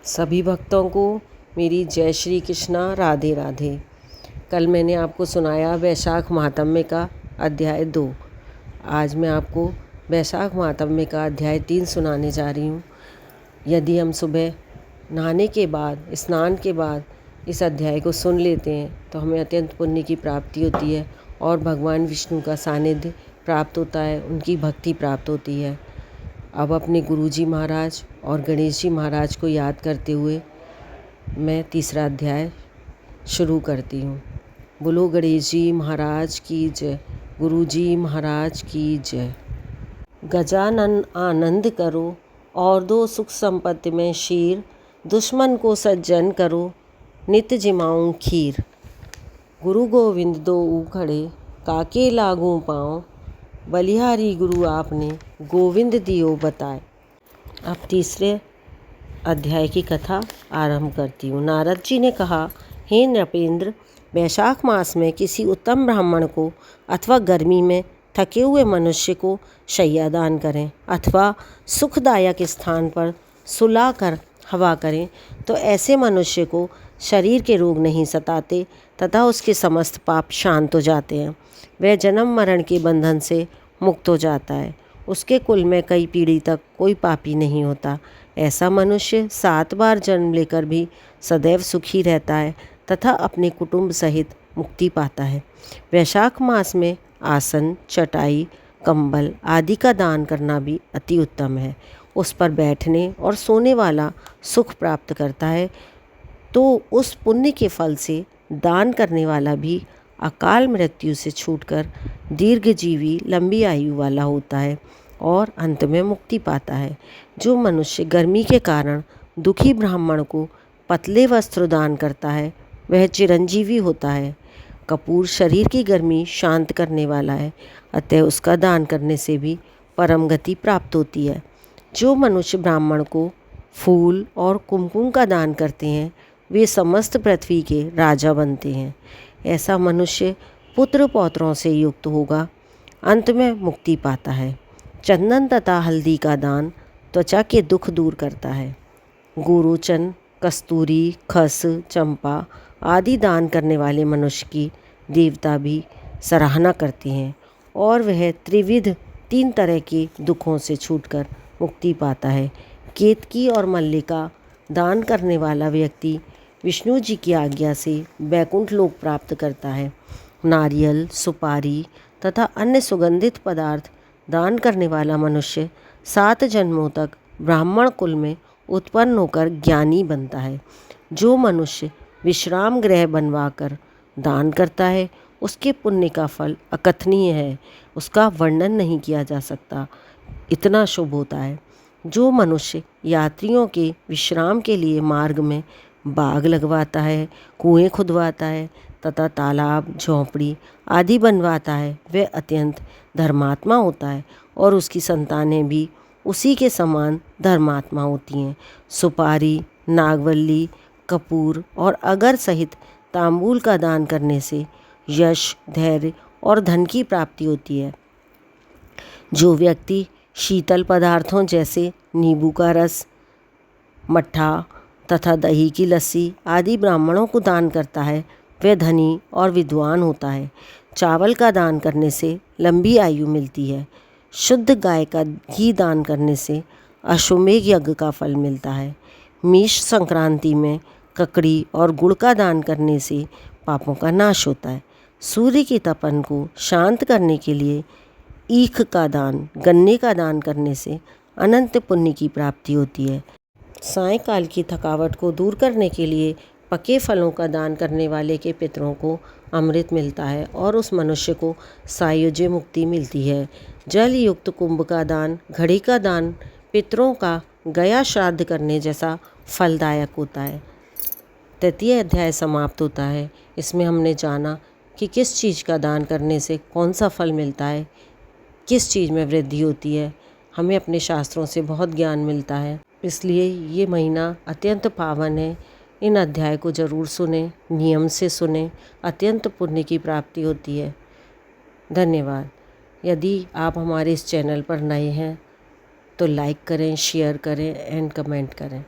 सभी भक्तों को मेरी जय श्री कृष्णा, राधे राधे। कल मैंने आपको सुनाया वैशाख महात्म्य का अध्याय 2। आज मैं आपको वैशाख महात्म्य का अध्याय 3 सुनाने जा रही हूँ। यदि हम सुबह नहाने के बाद, स्नान के बाद इस अध्याय को सुन लेते हैं तो हमें अत्यंत पुण्य की प्राप्ति होती है और भगवान विष्णु का सानिध्य प्राप्त होता है, उनकी भक्ति प्राप्त होती है। अब अपने गुरुजी महाराज और गणेश जी महाराज को याद करते हुए मैं तीसरा अध्याय शुरू करती हूँ। बोलो गणेश जी महाराज की जय, गुरुजी महाराज की जय। गजानन आनंद करो और दो सुख संपत्ति में शीर, दुश्मन को सज्जन करो नित जिमाऊं खीर। गुरु गोविंद दो खड़े काके लागू पाँव, बलिहारी गुरु आपने गोविंद दियो बताए। अब तीसरे अध्याय की कथा आरंभ करती हूँ। नारद जी ने कहा, हे नृपेंद्र, वैशाख मास में किसी उत्तम ब्राह्मण को अथवा गर्मी में थके हुए मनुष्य को शैया दान करें अथवा सुखदायक स्थान पर सुला कर हवा करें तो ऐसे मनुष्य को शरीर के रोग नहीं सताते तथा उसके समस्त पाप शांत हो जाते हैं। वह जन्म मरण के बंधन से मुक्त हो जाता है। उसके कुल में कई पीढ़ी तक कोई पापी नहीं होता। ऐसा मनुष्य 7 बार जन्म लेकर भी सदैव सुखी रहता है तथा अपने कुटुंब सहित मुक्ति पाता है। वैशाख मास में आसन, चटाई, कंबल आदि का दान करना भी अति उत्तम है। उस पर बैठने और सोने वाला सुख प्राप्त करता है, तो उस पुण्य के फल से दान करने वाला भी अकाल मृत्यु से छूटकर दीर्घजीवी लंबी आयु वाला होता है और अंत में मुक्ति पाता है। जो मनुष्य गर्मी के कारण दुखी ब्राह्मण को पतले वस्त्र दान करता है वह चिरंजीवी होता है। कपूर शरीर की गर्मी शांत करने वाला है, अतः उसका दान करने से भी परम गति प्राप्त होती है। जो मनुष्य ब्राह्मण को फूल और कुमकुम का दान करते हैं वे समस्त पृथ्वी के राजा बनते हैं। ऐसा मनुष्य पुत्र पौत्रों से युक्त होगा, अंत में मुक्ति पाता है। चंदन तथा हल्दी का दान त्वचा के दुख दूर करता है। गोरोचन, कस्तूरी, खस, चंपा आदि दान करने वाले मनुष्य की देवता भी सराहना करते हैं और वह त्रिविध 3 तरह के दुखों से छूटकर मुक्ति पाता है। केतकी और मल्लिका दान करने वाला व्यक्ति विष्णु जी की आज्ञा से वैकुंठ लोक प्राप्त करता है। नारियल, सुपारी तथा अन्य सुगंधित पदार्थ दान करने वाला मनुष्य 7 जन्मों तक ब्राह्मण कुल में उत्पन्न होकर ज्ञानी बनता है। जो मनुष्य विश्राम गृह बनवाकर दान करता है उसके पुण्य का फल अकथनीय है, उसका वर्णन नहीं किया जा सकता, इतना शुभ होता है। जो मनुष्य यात्रियों के विश्राम के लिए मार्ग में बाग लगवाता है, कुएं खुदवाता है तथा तालाब, झोंपड़ी आदि बनवाता है वह अत्यंत धर्मात्मा होता है और उसकी संतानें भी उसी के समान धर्मात्मा होती हैं। सुपारी, नागवल्ली, कपूर और अगर सहित तांबूल का दान करने से यश, धैर्य और धन की प्राप्ति होती है। जो व्यक्ति शीतल पदार्थों जैसे नींबू का रस, मट्ठा तथा दही की लस्सी आदि ब्राह्मणों को दान करता है वह धनी और विद्वान होता है। चावल का दान करने से लंबी आयु मिलती है। शुद्ध गाय का घी दान करने से अश्वमेघ यज्ञ का फल मिलता है। मीश संक्रांति में ककड़ी और गुड़ का दान करने से पापों का नाश होता है। सूर्य की तपन को शांत करने के लिए ईख का दान, गन्ने का दान करने से अनंत पुण्य की प्राप्ति होती है। सायंकाल की थकावट को दूर करने के लिए पके फलों का दान करने वाले के पितरों को अमृत मिलता है और उस मनुष्य को सायुज्य मुक्ति मिलती है। जल युक्त कुंभ का दान, घड़ी का दान पितरों का गया श्राद्ध करने जैसा फलदायक होता है। तृतीय अध्याय समाप्त होता है। इसमें हमने जाना कि किस चीज़ का दान करने से कौन सा फल मिलता है, किस चीज़ में वृद्धि होती है। हमें अपने शास्त्रों से बहुत ज्ञान मिलता है, इसलिए ये महीना अत्यंत पावन है। इन अध्याय को ज़रूर सुने, नियम से सुने, अत्यंत पुण्य की प्राप्ति होती है। धन्यवाद। यदि आप हमारे इस चैनल पर नए हैं तो लाइक करें, शेयर करें एंड कमेंट करें।